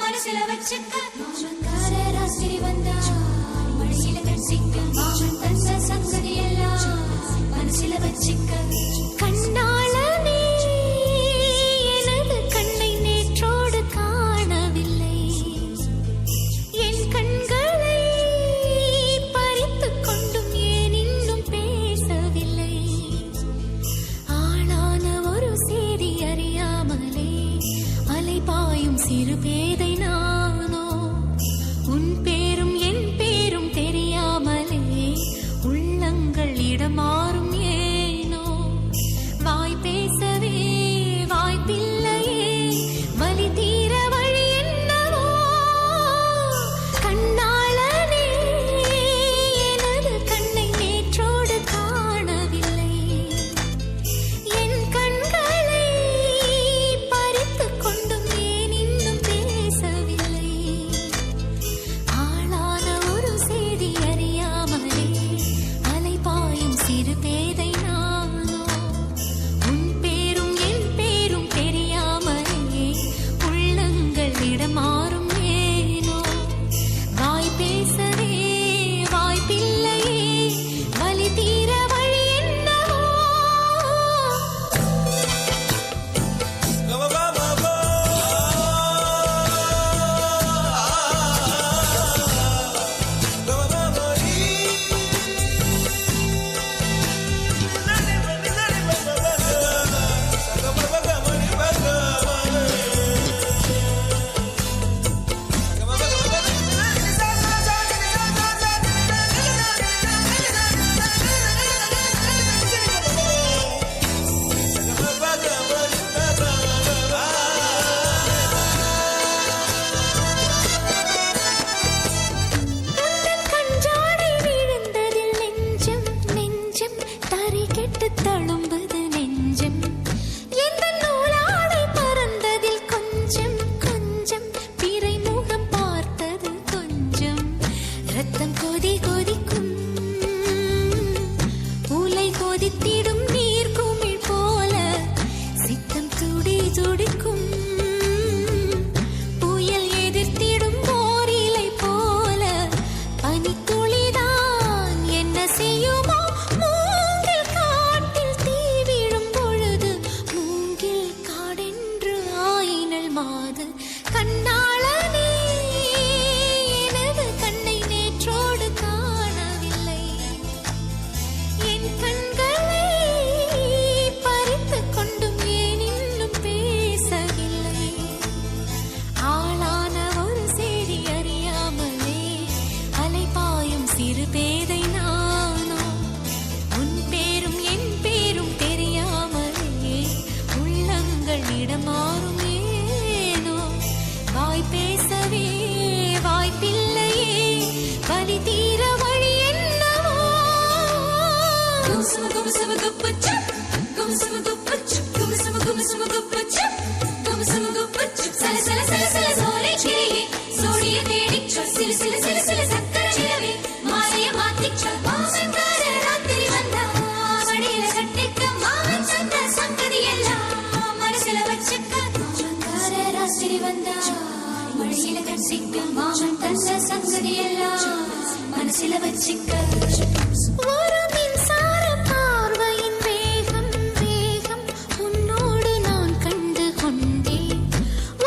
മനസ്സില വച്ചക്ക രാത്രി വന്ന മടിയില കടിച്ചിക്ക മാമൻ തന്ന സംഗതിയെല്ലാം മനസ്സില വച്ചിക്ക கண்ணாளனே எனது கண்ணை நேற்றோடு காணவில்லை என் கண்களை பறித்துக் கொண்டும் ஏன் இன்னும் பேசவில்லை ஆளான ஒரு செய்தி அறியாமலே அலைபாயும் சிறு பேதை நானோ உன் பேரும் என் பேரும் தெரியாமலே உள்ளங்கள் இடமாறும் ஏனோ வாய் பேசவே வாய்ப்பில்லையே வலி தீர வழி என்னவோ கண்ணாளனே எனது கண்ணை நேற்றோடு காணவில்லை என் கண்களை பறித்துக் கொண்டும் ஏன் இன்னும் பேசவில்லை ஆளான ஒரு செய்தி அறியாமலே அலைபாயும் சிறு பேதை நானோ உன் பேரும் என் பேரும் தெரியாமலே உள்ளங்கள் இடமாறும் ஏனோ வாய் பேசவே வாய்ப்பில்லையே வலி தீர வழி என்னவோ கஞ்சாடை விழுந்ததில் நெஞ்சம் நெஞ்சம் தறி கெட்டு தழும்புது நெஞ்சம் எந்த நூலாடை பறந்ததில் கொஞ்சம் கொஞ்சம் பிறை முகம் பார்த்தது கொஞ்சம் ரத்தம் கொதி கொதிக்கும் உலை கொதித்திடும் நீர் குமிழ் போல சித்தம் துடி துடிக்கும் புயல் எதிர்த்திடும் போரிலை போல பனித்துளிதான் என்ன செய்யுமோ மூங்கில் காட்டில் தீ விழும் பொழுது மூங்கில் காடென்று ஆயினல் மாது கண்ணாளனே எனது கண்ணை நேற்றோடு காணவில்லை என் கண்களை பறித்துக் கொண்டும் ஏன் இன்னும் பேசவில்லை ஆளான ஒரு செய்தி அறியாமலே அலைபாயும் சிறு பேதை நானோ உன் பேரும் என் பேரும் தெரியாமலே உள்ளங்கள் இடமாறும் ஏனோ வாய் பேசவே வாய்ப்பில்லையே வலி தீர வழி என்னவோ ராத்திரி வந்தா மடியில கடிச்சிக்க மாமன் தந்த சங்கதியெல்லாம் மனசில வச்சிக்க ஒரு மின்சார பார்வையின் வேகம் வேகம் உன்னோடு நான் கண்டு கொண்டேன்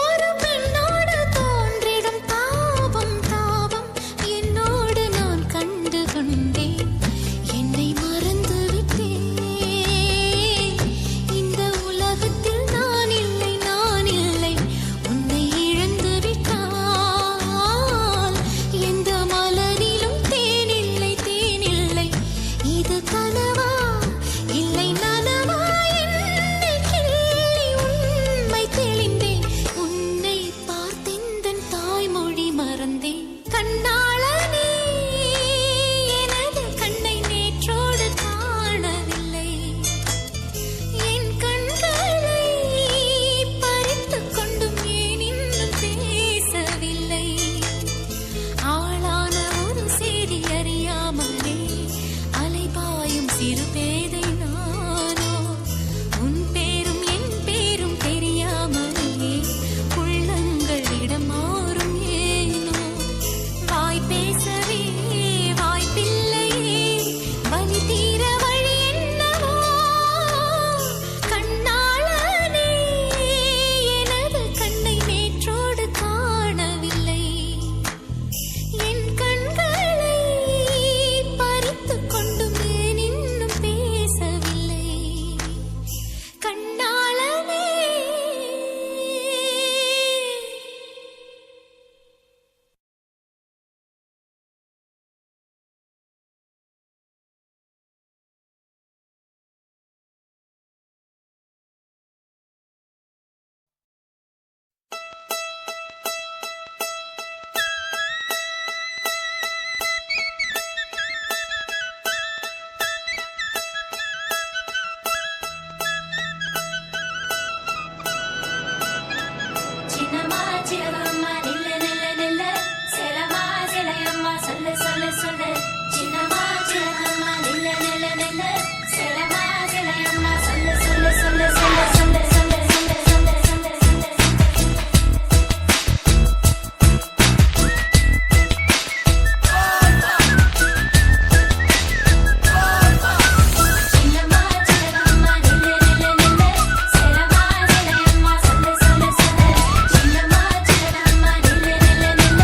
ஒரு பெண்ணோடு தோன்றிடும் தாபம் தாபம் என்னோடு நான் கண்டு கொண்டேன் என்னை மறந்து விட்டேன் இந்த உலகத்தில் நான் இல்லை உன்னை இழந்து விட்டால் எந்த மலரிலும் தேனில்லை சொல்லு சொல்லு சின்னம்மா சின்னம்மா நில்ல நில்ல நில்ல சிலமா சிலையம்மா சொல்லு சொல்லு சொல்லு சொல்லு சொல்லு சொல்லு சொல்லு சொல்லு சொல்லு சின்னம்மா சின்னம்மா நில்ல நில்ல நில்ல சிலமா சிலையம்மா சொல்லு சொல்லு சொல்லு சின்னம்மா சின்னம்மா நில்ல நில்ல நில்ல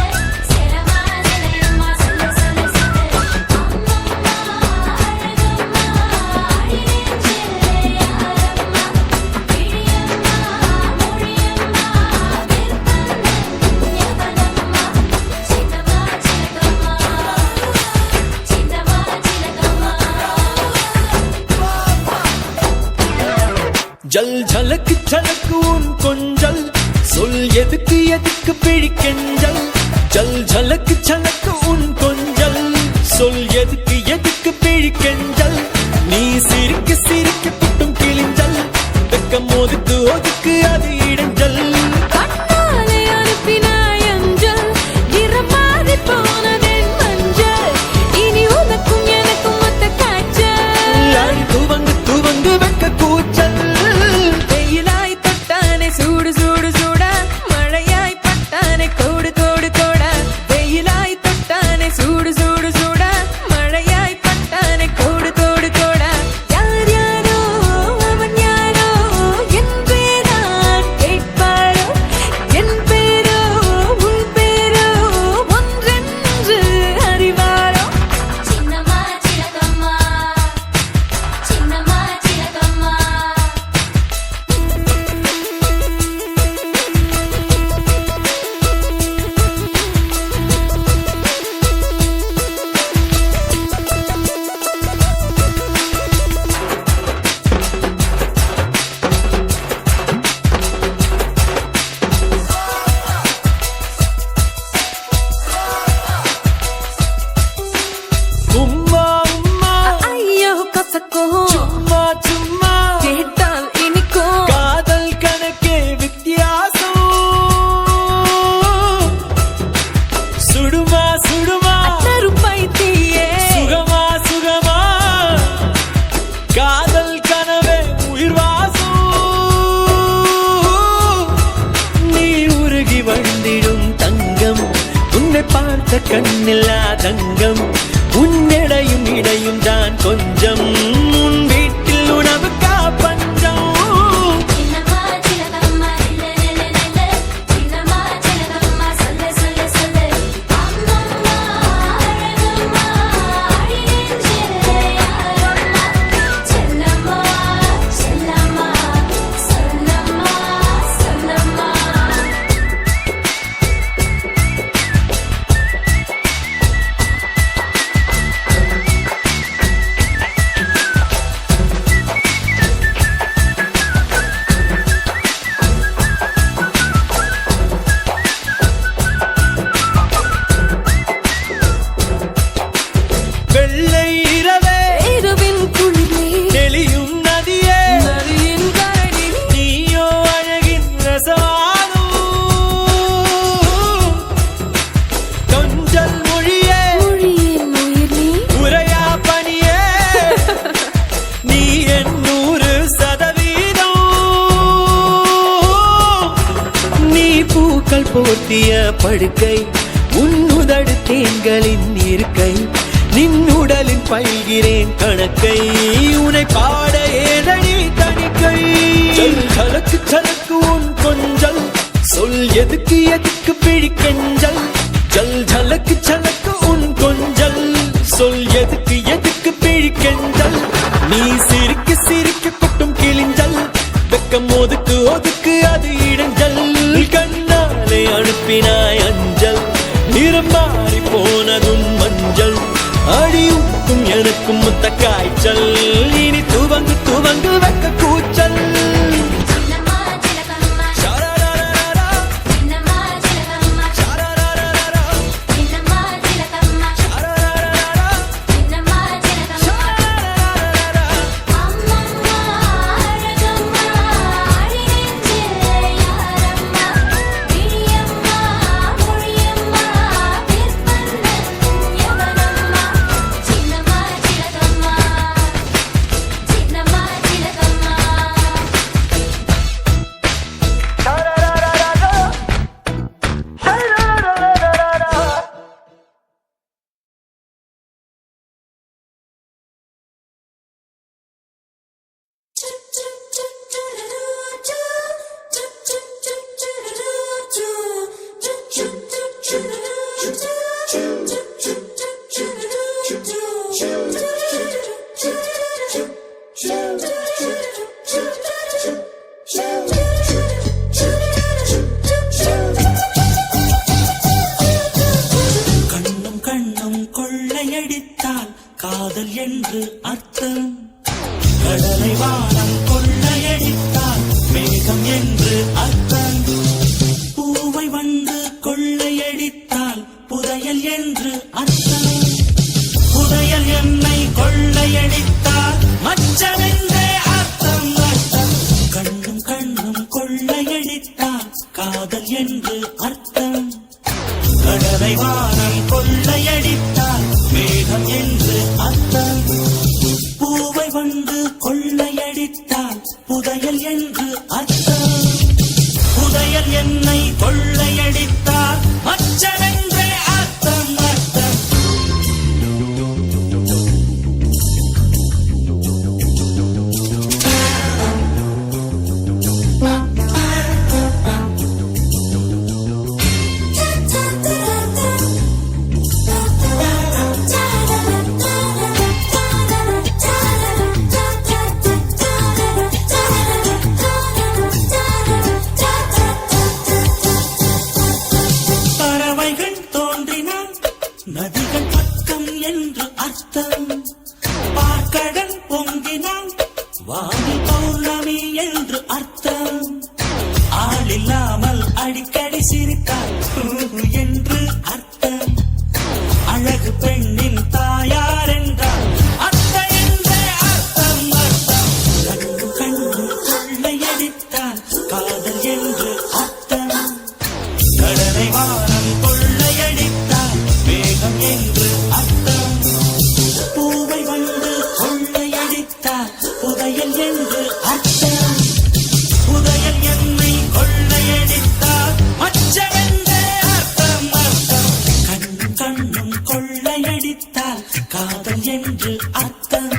சிலமா சிலையம்மா சொல்லு சொல்லு சொல்லு அம்மம்மா அழகம்மா அடிநெஞ்சில் யாரம்மா பிடியம்மா மொழியம்மா விற்பந்தன் யவனம்மா சின்னம்மா சின்னம்மா சின்னம்மா சின்னம்மா ஜல் ஜலக்கு ஜலக்கு உன் கொஞ்சல் சொல் எதுக்கு எதுக்கு பிடிக்கெஞ்சல் ஜல் ஜலக்கு ஜலக்கு உன் கொஞ்சல் சொல் எதுக்கு எதுக்கு பிடிக்கெஞ்சல் நீ சிரிக்க சிரிக்க குட்டும் கிழிஞ்சல் வெக்கம் ஒதுக்கு ஒதுக்கு அது இடைஞ்சல் கண்ணாலே அனுப்பினாய் அஞ்சல் நிறமாறி போனதென் மஞ்சள் இனி உனக்கும் எனக்கும் ஒத்த காய்ச்சல் அடி துவங்கு துவங்கு வெக்க கூச்சல் வெயிலாய் தொட்டானே சூடு சூடு சூடா மழையாய் பட்டானே கோடு கோடு கோடா வெயிலாய் தொட்டானே சூடு சூடு சூடா மழையாய் பட்டானே கோடு கோடு கோடா யார் யாரோ அவன் யாரோ என்றேதான் கேட்பாரோ என் பேரோ உன் பேரோ ஒன்றென்று அறிவாரோ சின்னம்மா சிலகம்மா சின்னம்மா சிலகம்மா உம்மா உம்மா ஐயோ கசக்கோ சும்மா சும்மா கேட்டால் இனிக்கும் காதல் கணக்கே வித்தியாசம் சுடுமா சுடுமா நறுப்பைத்தியே சுகமா சுகமா காதல் கனவே உயிர் வாசம் நீ உருகி வந்திடும் தங்கம் உன்னை பார்த்த கண்ணில்லா தங்கம் உன்னிடையும் இடையும் தான் கொஞ்சம் உன் வீட்டில் உணவுக்கா பஞ்சம் சின்னம்மா சிலகம்மா நில்ல நில்ல நில்ல சின்னம்மா சிலகம்மா சொல்லு சொல்லு சொல்லு அம்மம்மா அழகம்மா அடிநெஞ்சில் யாரம்மா செல்லம்மா செல்லம்மா சொல்லம்மா சொல்லம்மா வெள்ளை இரவே இரவின் குளிரே தெளியும் நதியே நதியின் கரையில் நீயோ அழகின் ரசவாதம் கொஞ்சல் மொழியே மொழியின் உயிர் நீ உரையா பணியே நீ என் 100%. நீ பூக்கள் போர்த்திய படுக்கை உன்னுதடு தேன்களின் இருக்கை நின்னுடலின் பயில்கிறேன் கணக்கை உனை பாட ஏதடி தணிக்கை ஜல் ஜலக்கு ஜலக்கு உன் கொஞ்சல் சொல் எதுக்கு எதுக்கு பிடிக்கெஞ்சல் ஜல் ஜலக்கு ஜலக்கு உன் கொஞ்சல் சொல் எதுக்கு எதுக்கு பிழிக்கெஞ்சல் நீ சிரிக்க சிரிக்க கொட்டும் கிழிஞ்சல் வெக்கம் ஒதுக்கு ஒதுக்கு அது இடைஞ்சல் கண்ணாலே அனுப்பினாய் அஞ்சல் நிறம் மாறி போனதும் மஞ்சள் அடியுக்கும் எனக்கும் முத்த காய்ச்சல் இனி துவங்கு துவங்கு வெக்க கூச்சல் சின்னம்மா சிலகம்மா ஷரரரரரா, சின்னம்மா சிலகம்மா ஷரரரரரா, சின்னம்மா சிலகம்மா ஷரரரரரா, சின்னம்மா சிலகம்மா ஷரரரரரா. அம்மம்மா அழகம்மா அடிநெஞ்சில் யாரம்மா பிடியம்மா மொழியம்மா விற்பந்தன் யவனம்மா என்று அர்த்தம். கடலை வானம் கொள்ளையடித்தால் மேகம் என்று அர்த்தம். பூவை வந்து கொள்ளையடித்தால் புதையல் என்று அர்த்தம். புதையல் என்னை கொள்ளையடித்தால் மச்சமென்றே அர்த்தம் அர்த்தம். கண்ணும் கண்ணும் கொள்ளையடித்தால் காதல் என்று அர்த்தம். கடலை வானம் கொள்ளையடித்தால் மேகம் என்று அர்த்தம். பூவை வந்து கொள்ளையடித்தால் புதையல் என்று அர்த்தம். புதையல் என்னை கொள்ளையடித்தால் மச்சமென்றே அர்த்தம் அர்த்தம். பறவைகள் தோன்றினால் நதிகள் பக்கம் என்று அர்த்தம். பார்க்கடல் பொங்கினால் வானில் பௌர்ணமி என்று அர்த்தம். ஆளில்லாமல் அடிக்கடி சிரித்தால் என்று அர்த்தம். அழகு பெண்ணின் தாயார் என்றால் அத்தை என்றே அர்த்தம் அர்த்தம். கண்ணு கண்ணு கொள்ளையடித்தால் காதல் என்று அர்த்தம். கடலை வானம் கொள்ளையடித்தால் மேகம் என்று அர்த்தம். பூவை வந்து கொள்ளையடித்தால் புதையல் என்று அர்த்தம். புதையல் என்னை கொள்ளையடித்தால் மச்சமென்றே அர்த்தம் அர்த்தம். கண்ணும் கண்ணும் கொள்ளையடித்தால் காதல் என்று அர்த்தம்.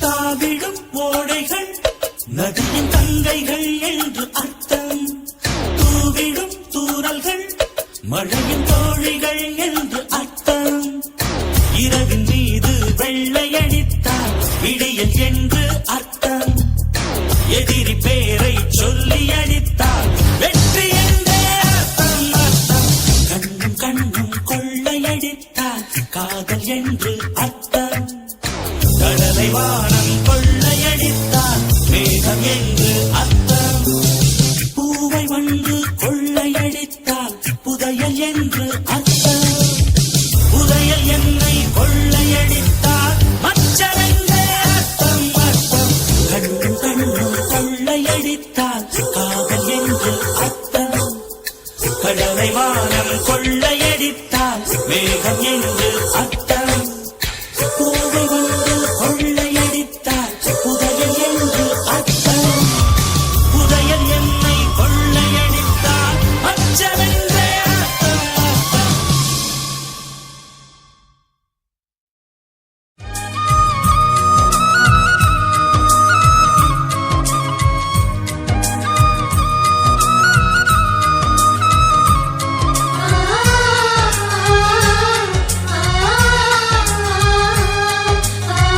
தாவிடும் ஓடைகள் நதியின் தங்கைகள் என்று அர்த்தம். தூவிடும் தூறல்கள் மழையின் தோழிகள் என்று அர்த்தம். இரவின் மீது வெள்ளையடித்தால் விடியல் என்று அர்த்தம். எதிரி பேரை சொல்லி அடித்தால் வெற்றி என்றே அர்த்தம் அர்த்தம். கண்ணும் கண்ணும் கொள்ளையடித்தால் காதல் என்று அர்த்தம். கடலை வானம் கொள்ளையடித்தால் மேகம் என்று அர்த்தம். பூவை வந்து கொள்ளையடித்தால் புதையல் என்று அர்த்தம். புதையல் என்னை கொள்ளையடித்தால் மச்சமென்றே அர்த்தம் அர்த்தம். கண்ணும் கண்ணும் கொள்ளையடித்தால் காதல் என்று அர்த்தம். கடலை வானம் கொள்ளையடித்தால் மேகம் என்று அர்த்தம். பூவை வந்து கொள்ளையடித்தால் புதையல் என்று அர்த்தம். புதையல் என்னை கொள்ளையடித்தால் மச்சமென்றே அர்த்தம் அர்த்தம். ஆ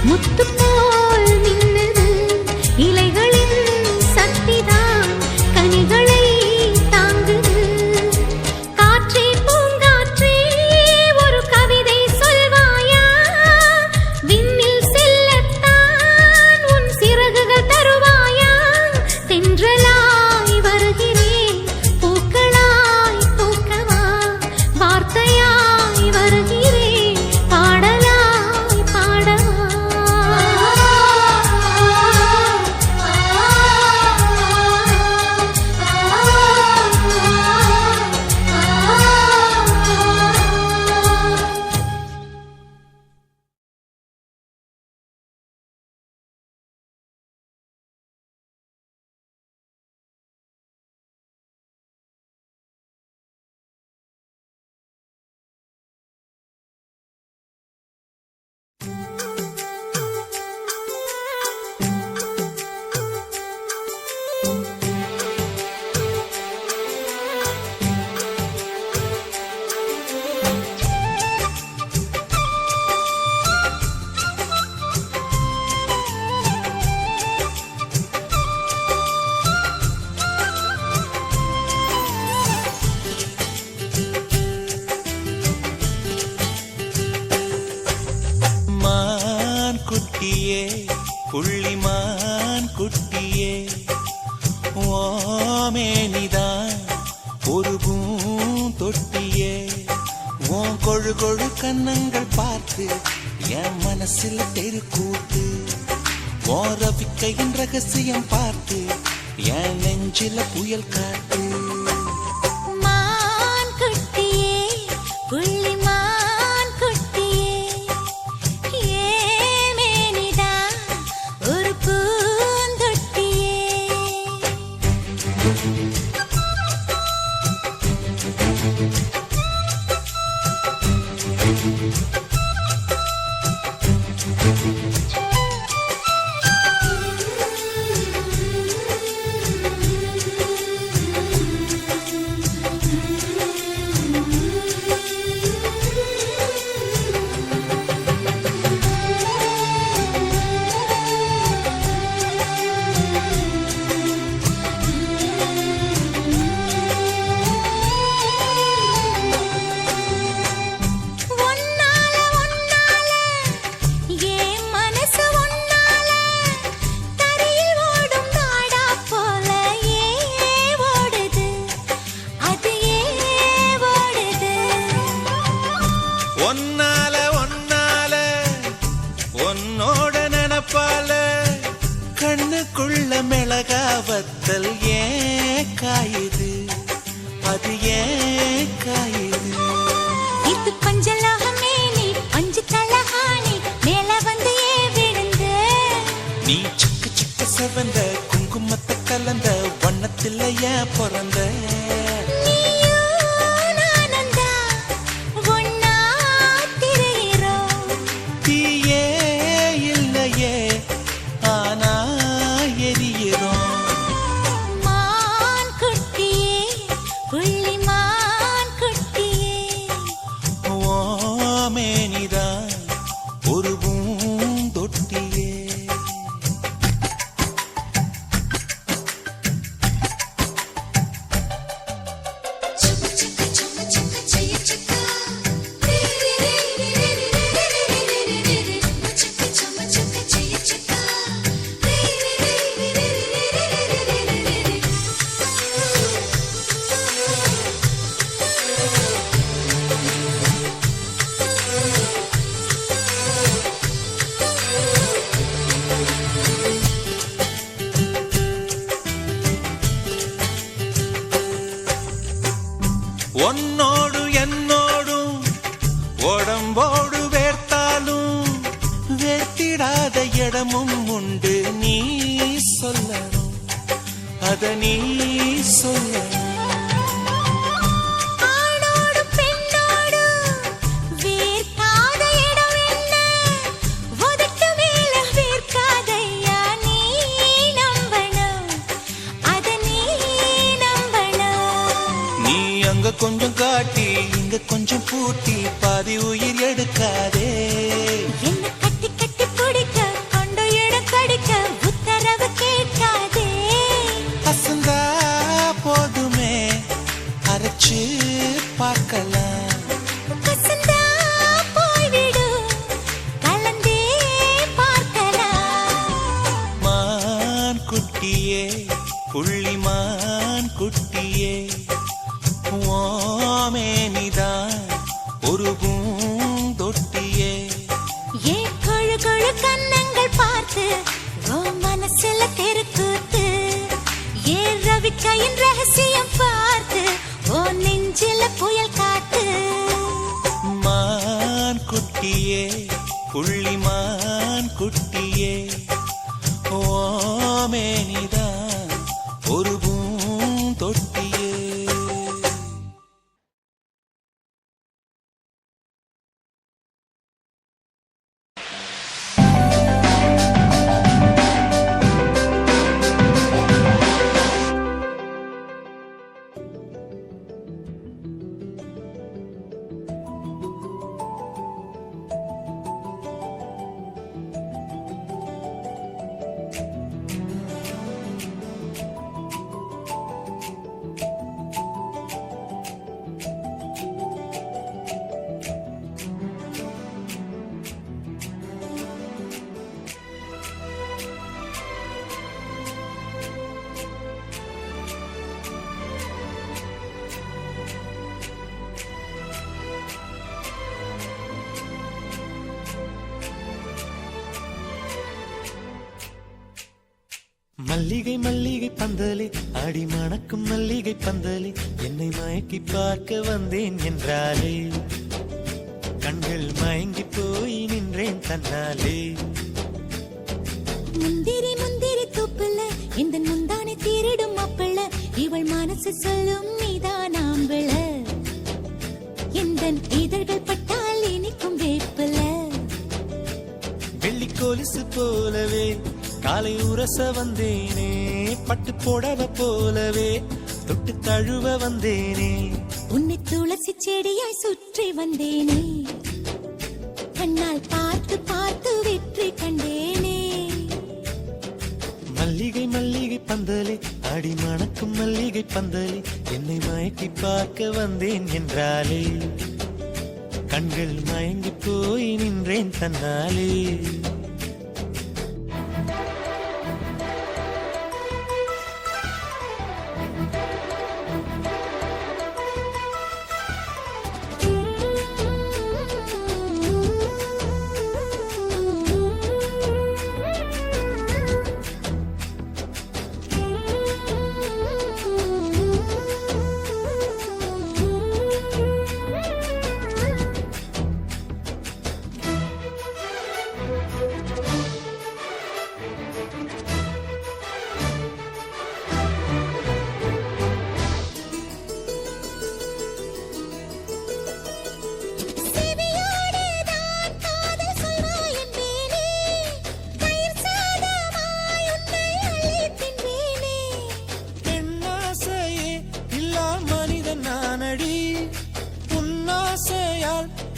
முத்து போல் மின்னுது இலைகளின் சக்திதான் கனிகளை தாங்குது. காற்றே பூங்காற்றே ஒரு கவிதை சொல்வாயா? விண்ணில் செல்லத்தான் உன் சிறகுகள் தருவாயா? தென்றலாய் வருகிறேன் பூக்களாய் பூக்கவா? வார்த்தையாய் வருகிறேன் பாடலாய் பாடவா? மான் குட்டியே புள்ளிமான் குட்டியே ஓமேனிதான் ஒரு பூந்தொட்டியே உன் கொழு கொழு கன்னங்கள் பார்த்து என் மனசில் தெருக்கூத்து உன் ரவிக்கையின் ரகசியம் பார்த்து என் நெஞ்சில புயல் காத்து. மான் குட்டியே புள்ளிமான் குட்டியே ஏமேனிடா ஒரு பூந்தொட்டியே. கண்ணுக்குள்ள மிளகாவத்தல் ஏன் காயுது, அது ஏன் காயுது? இது பஞ்சலோகமே நீ பஞ்சு தலஹானி மேல வந்து விழுந்து நீ சிக்கு சிக்கு செவந்த குங்குமத்தை கலந்த வண்ணத்தில் ஏன் பிறந்த? உன்னோடு என்னோடும் உடம்போடு வேர்த்தாலும் வேர்த்திடாத இடமும் உண்டு, நீ சொல்லணும், அத நீ சொல்லணும். கொஞ்சம் காட்டி இங்க கொஞ்சம் பூட்டி பாதி உயிர் எடுக்காதே. என்ன கட்டி கட்டி பிடிக்க மனசுல தெருக்கூத்து ஏ ரவிக்கையின் ரகசியம் பார்த்து ஓ நெஞ்சில புயல் காத்து மான் குட்டியே புள்ளிமான் குட்டியே ஓமேனிதான் ஒரு பூந்தொட்டியே. மல்லிகை மல்லிகை பந்தலே அடி மணக்கும் மல்லிகை பந்தலே என்னை மயக்கி பார்க்க வந்தேன் என்றாலே கண்கள் மயங்கி போய் நின்றேன் தன்னாலே. முந்திரி முந்திரி தூப்புல இந்த முந்தானை தீரிடும் மாப்பிள்ள இவள் மனசு சொல்லும் நீதான் ஆம்பிள இந்த இதழ்கள் பட்டால் இனிக்கும் வேப்பில வெள்ளி கொலுசு போலவே காலை உரச வந்தேனே பட்டு புடவ போலவே தொட்டு தழுவ வந்தேனே உன்னை துளசி செடியாய் சுற்றி வந்தேனே கண்ணால் பார்த்து பார்த்து வெற்றி கண்டேனே. மல்லிகை மல்லிகை பந்தலே அடி மணக்கும் மல்லிகை பந்தலே என்னை மயக்கி பார்க்க வந்தேன் என்றாலே கண்கள் மயங்கி போய் நின்றேன் தன்னாலே.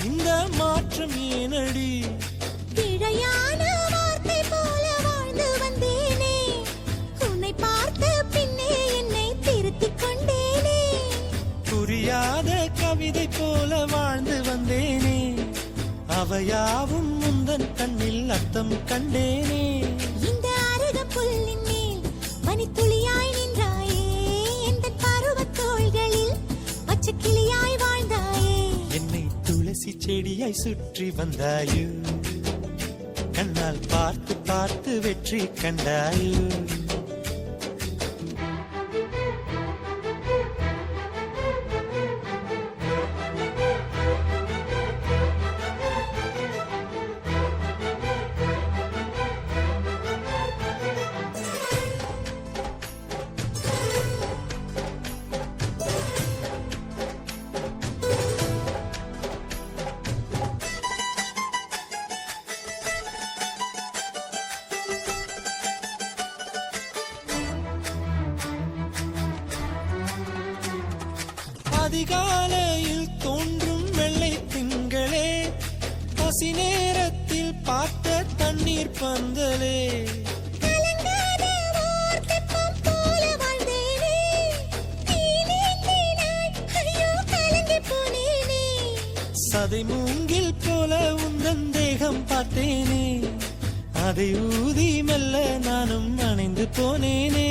இந்த மாற்றம் ஏனடி இழையான வார்த்தை போல வாழ்ந்து வந்தேனே உன்னை பார்த்த பின்னே என்னை திருத்திக் கொண்டேனே புரியாத கவிதை போல வாழ்ந்து வந்தேனே அவையாவும் முந்தன் கண்ணில் அர்த்தம் கண்டேனே. இந்த அருக புல்லின் மேல் பனித்துளியாய் நின்றாயே எந்த பருவத் தோள்களில் பச்சை கிளியாய் வாழ்ந்தாயே என்னை துளசி செடியாய் சுற்றி வந்தாயோ கண்ணால் பார்த்து பார்த்து வெற்றி கண்டாயோ. அதிகாலையில் தோன்றும் வெள்ளை திங்களே பசி நேரத்தில் பார்த்த தண்ணீர் பந்தலே கலங்காத ஓர் தெப்பம் போல வாழ்ந்தேனே நீ நீந்தினாய் ஐயோ கலங்கி போனேனே சதை மூங்கில் போல உந்தன் தேகம் பார்த்தேனே அதை ஊதி மெல்ல நானும் அணைந்து போனேனே.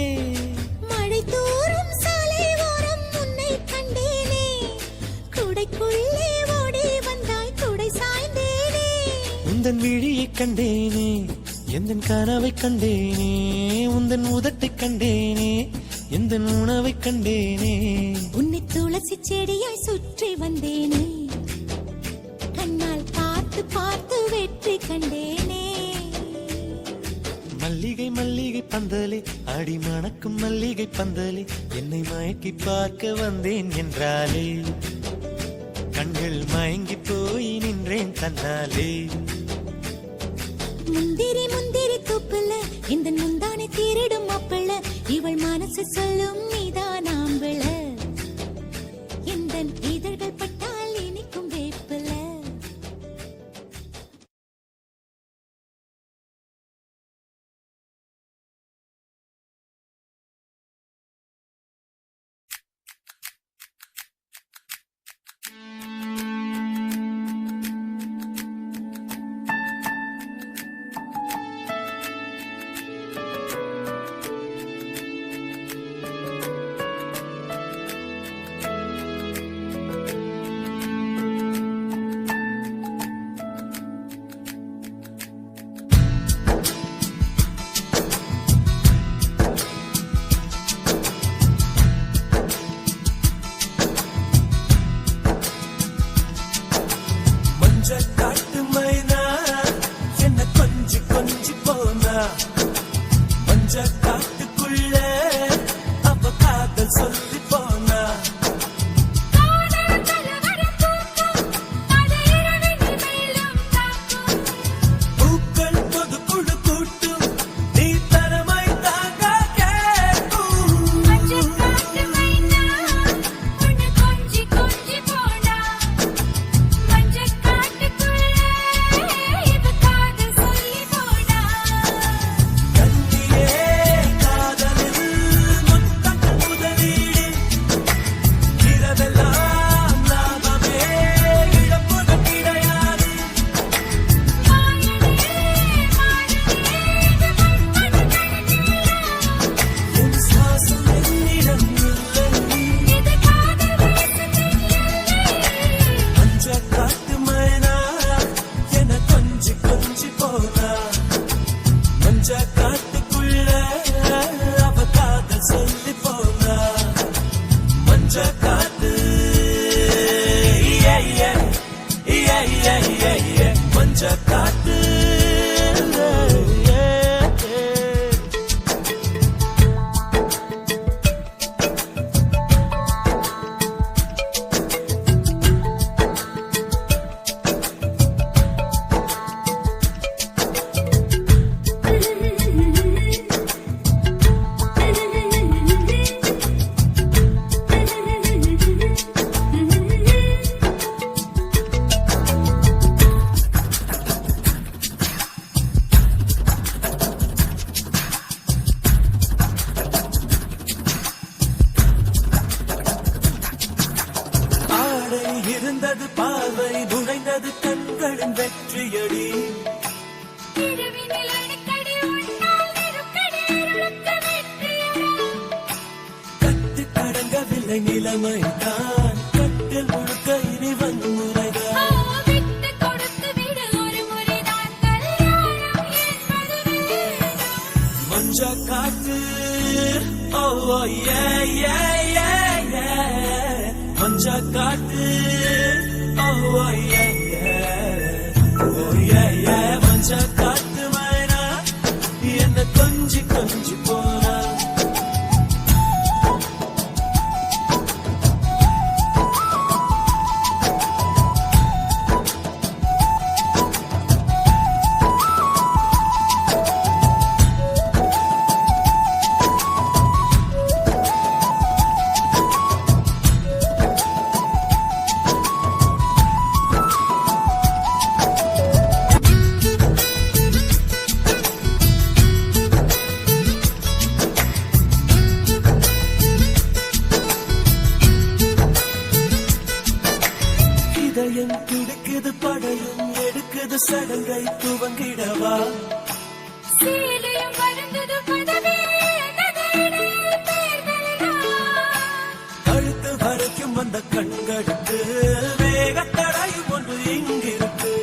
மழை தூறும் சாலை ஓரம் உன்னை கண்டேனே குடைக்குள்ளே ஓடி வந்தாய் குடை சாய்ந்தேனே உந்தன் விழியை கண்டேனே எந்தன் கனவை கண்டேனே உந்தன் உதட்டை கண்டேனே எந்தன் உணவை கண்டேனே உன்னை துளசி செடியாய் சுற்றி வந்தேனே கண்ணால் பார்த்து பார்த்து வெற்றி கண்டேனே மல்லிகை மல்லிகை பந்தலே அடி மணக்கும் மல்லிகை பந்தலே என்னை மயக்கி பார்க்க வந்தேன் என்றாலே கண்கள் மயங்கி போய் நின்றேன் தன்னாலே முந்திரி முந்திரி தூப்புல இந்த முந்தானை தீரிடும் மாப்பிள்ள இவள் மனசு சொல்லும் நீதான் ஆம்பிள இந்த இதழ்கள் பட்டால் இனிக்கும் வேப்பில காட்டு மைனா என்ன கொஞ்சி கொஞ்சி போனா மஞ்ச காட்டுக்குள்ள அவ காதல் சொல்லி போனா பூக்கள் பொது குழு கூட்டும் நீ தரமாய் தாங்க காட்டுக்குள்ள அவ காதல் சொல்லி போனா மஞ்ச காத்து மஞ்ச காத்து இருந்தது பார்வை நுழைந்தது கண்களின் வெற்றியடி கட்டு கடங்கவில்லை நிலைமை தான் கட்டில் முழுக்க இனி வன்முறைதான் மஞ்ச காத்து ஓ மஞ்ச காத்து மஞ்ச காத்து மைனா என்ன கொஞ்சி கொஞ்சி போனா இதயம் துடிக்குது படையும் எடுக்குது சடங்கை துவங்கிடவா கழுத்து வரைக்கும் வந்த கண்களுக்கு வேகத்தடையும் ஒன்று இங்கிருக்கு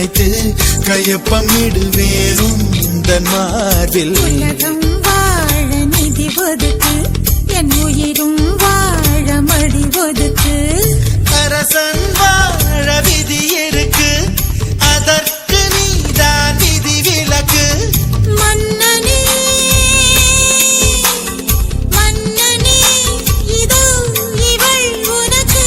அணைத்து கையொப்பமிடுவேனும் இந்த மார்பில். உலகம் வாழ நிதி ஒதுக்கு, என் உயிரும் வாழ மடி ஒதுக்கு. அரசன் வாழ விதி இருக்கு, அதற்கு நீதான் விதி விலக்கு. மன்னனே மன்னனே, இதோ இவள் உனக்கு.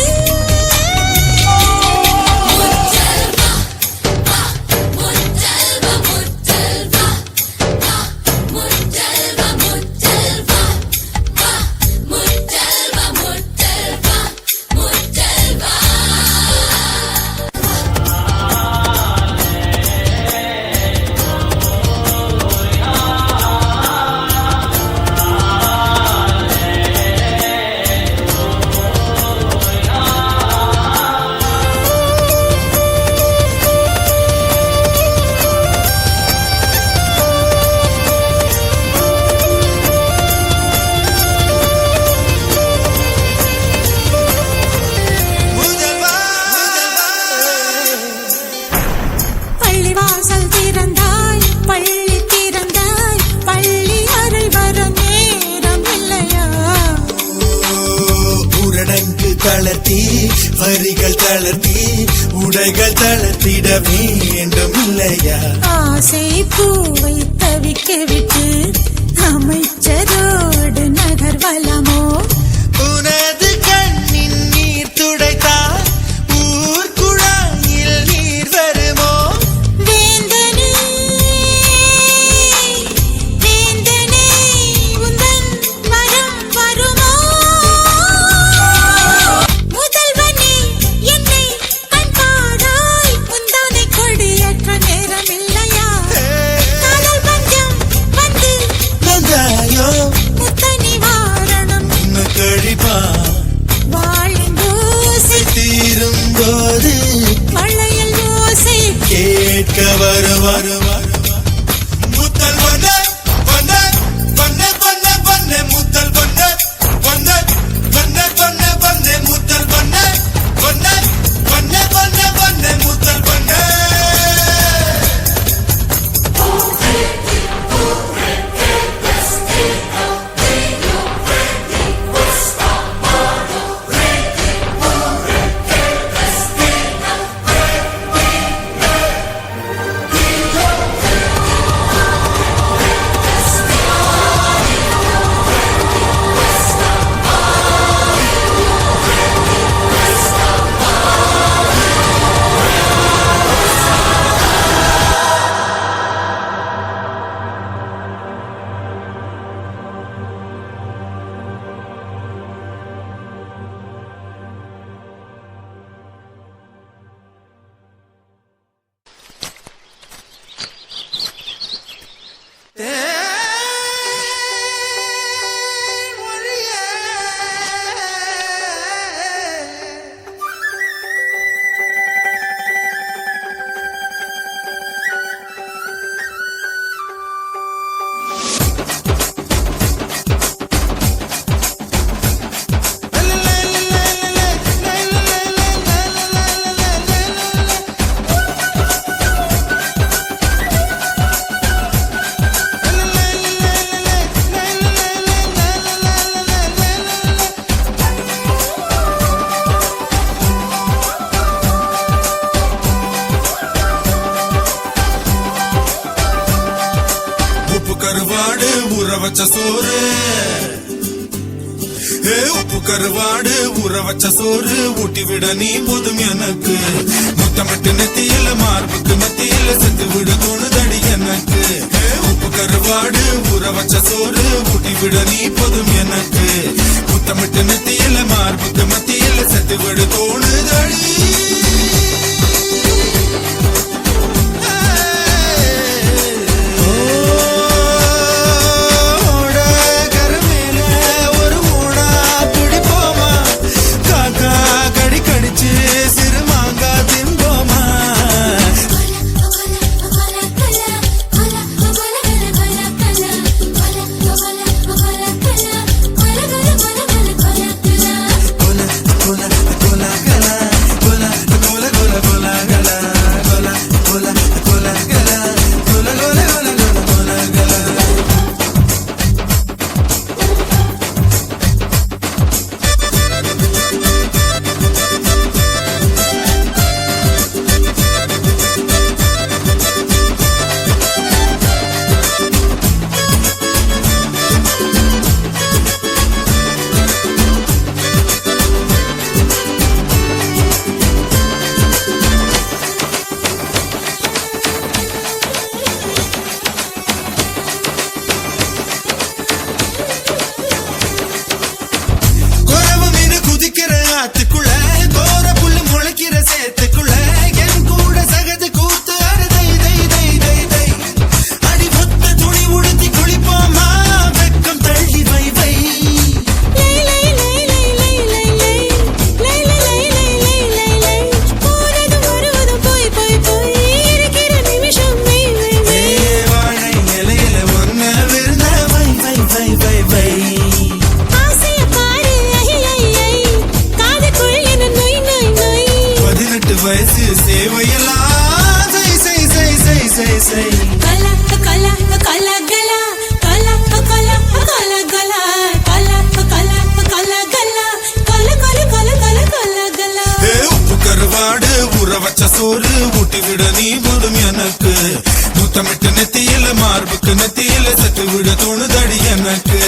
பள்ளிவாசல் திறந்தாய், பள்ளி திறந்தாய், பள்ளி அருள் வர நேரம் இல்லையா? ஊரடங்கு தளர்த்தி வரிகள் தளர்த்தி உடைகள் தளர்த்திட வேண்டும் இல்லையா? ஆசை பூவை தவிக்க விட்டு அமைச்சரோடு நகர்வலமோ? உனது கண்ணின் நீர் துடைத்தால் ஊர் குழாயில் நீர் வருமோ? வேந்தனே வேந்தனே, உந்தன் வரம் வருமோ? முதல்வனே என்னை அன்பாடாய், முந்தானை கொடியேற்ற நேரம் இல்லையா? காதல் பஞ்சம் வந்து வந்தாயோ முத்த நிவாரணம் கழிப்பா வாழின் ஓசை தீரும் போது மழையில் ஓசை கேட்க வருவார். முத்தல் பொன்ன பொன்ன பொன்ன பொன்ன பொன்ன முத்தல் பொன்ன பொன்ன பொன்ன பொன்ன பொன்ன முத்தல் பொன்ன பொன்ன பொன்ன பொன்ன பொன்ன முத்தல் பொன்ன. கருவாடு ஊற வச்ச சோறு, உப்பு கருவாடு ஊற வச்ச சோறு ஊட்டி விட நீ போதும் எனக்கு. முத்தமிட்டு நெத்தியில மார்புக்கு மத்தியில செத்து விட தோணுதடி எனக்கு. உப்பு கருவாடு ஊற வச்ச சோறு ஊட்டி விட நீ போதும் எனக்கு. முத்தமிட்டு நெத்தியில மார்புக்கு மத்தியில செத்து விட தோணுதடி. மார்புக்கு நெத்தியில செத்து விட தோணுதடி எனக்கு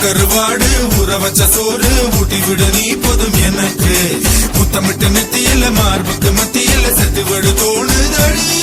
கருவாடு ஊற வச்ச சோறு ஊட்டி விட நீ போதும் எனக்கு முத்தமிட்டு நெத்தியில மார்புக்கு மத்தியில செத்து விடு தோணுதடி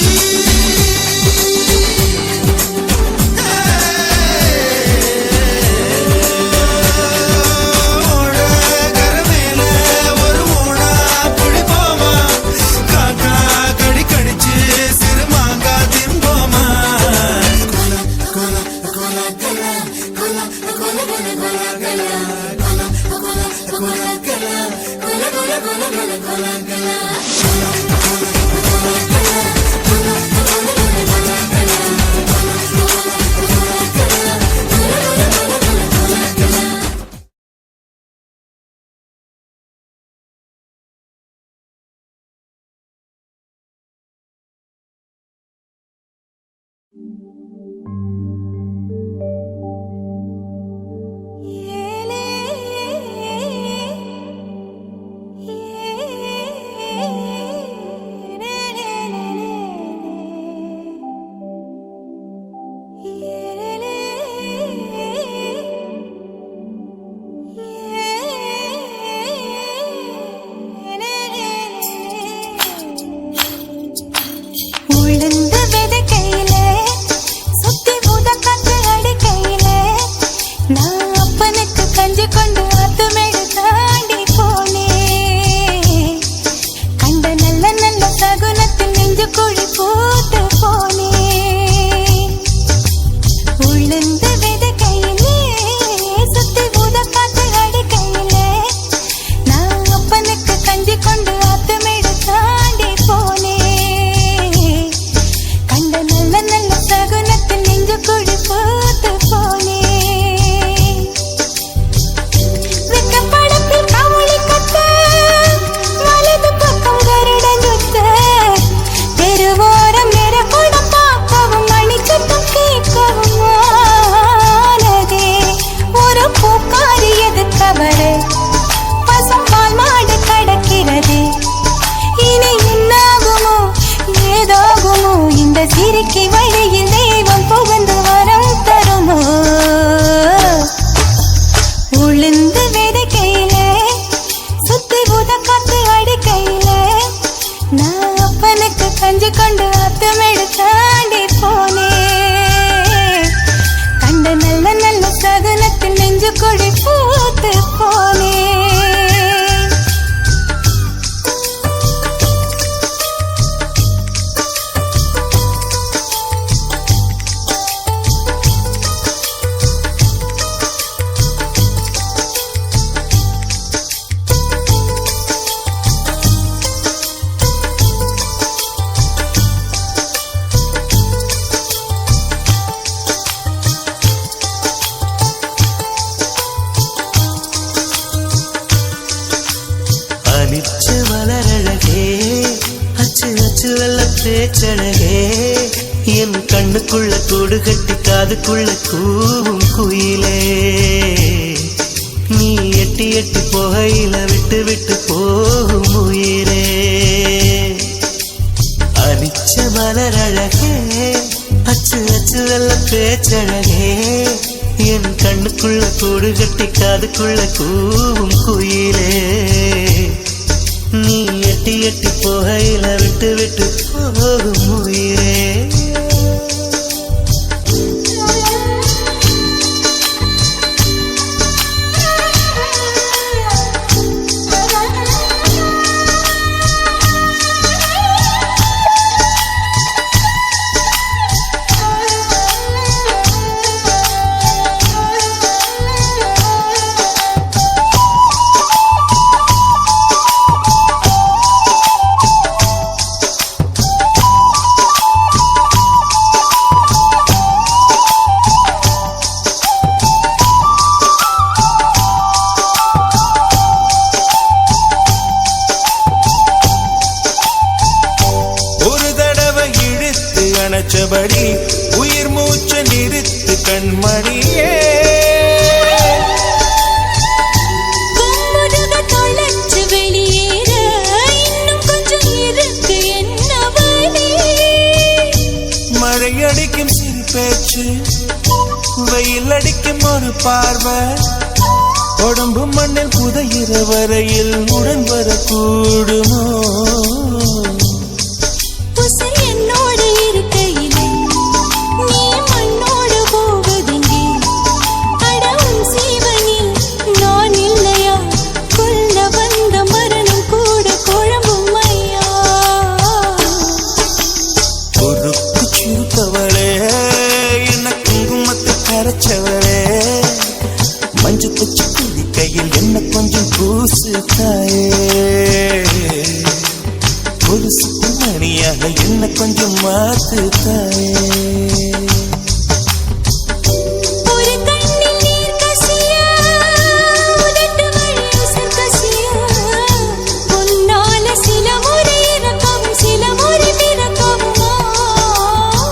என் கண்ணுக்குள்ள கூடு கட்டி காதுக்குள்ள கூவும் குயிலே நீ எட்டி எட்டி போகையில விட்டு விட்டு போகும் உயிரே அனிச்ச மலர் அழகே அச்சு அச்சு வெள்ள பேச்சழகே என் கண்ணுக்குள்ள கூடு கட்டி காதுக்குள்ள கூவும் குயிலே நீ எட்டி எட்டி போகையில விட்டு விட்டு போகும் உயிரே அணைச்சபடி உயிர் மூச்ச நிறுத்து கண்மணியே தொலைச்சு வெளியேற இன்னும் கொஞ்சம் இருக்கு என்ன வழி மழை அடிக்கும் சிறு பேச்சு வெயில் அடிக்கும் ஒரு பார்வை உடம்பு மண்ணில் புதையிற வரையில் உடன் வரக்கூடுமோ என்னோடு இருக்கையிலே நீ மண்ணோடு போவதெங்கே அடவும் சீவனில் நான் இல்லையா கொல்ல வந்த மரணம் கூட குழம்பும் ஐயா பொறுப்பு சிறுத்தவளே என்ன குங்குமத்தை கரைச்சவளே மஞ்சள் தச்சு குடிக்கையில் என்ன கொஞ்சம் பூசு தாயே ஒரு சுமணியாக என்ன கொஞ்சம் மாத்து தாயே ஒரு கண்ணில் நீர் கசியா உதட்டு வழி உசர் கசியா உன்னால சில முறை இறக்கவும் சில முறை பிறக்கவும்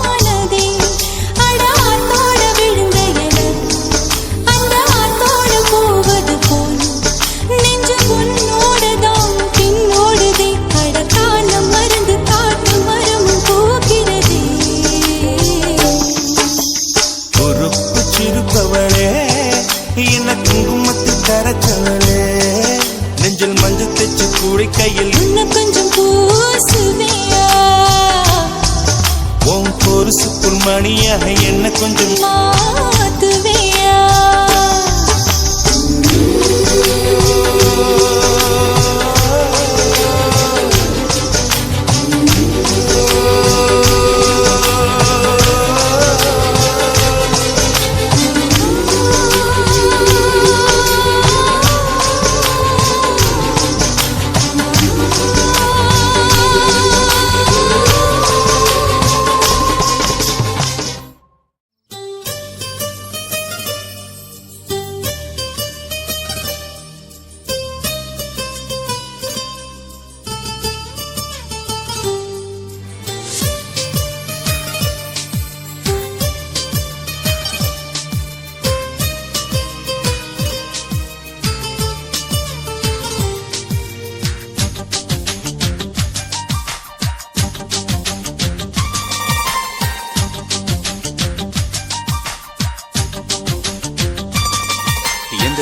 ஆனதே அட ஆத்தோட விழுந்த அந்த ஆத்தோட போவது போல் நெஞ்சு உன்னோட தான் பின்னோடுதே அட காலம் மறந்து காட்டு மரமும் போகிறதே பொறுப்பு சிறுப்பவளே என்ன குங்குமத்தை கரைச்சவளே நெஞ்சில் மஞ்சள் தைச்சு குடிக்கையில் இன்னும் கொஞ்சம் பூசுவியா உன் பொருசுக்குள் மணியாக என்ன கொஞ்சம் மாத்துவியா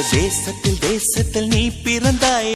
தேசத்தில் நீ பிறந்தாய்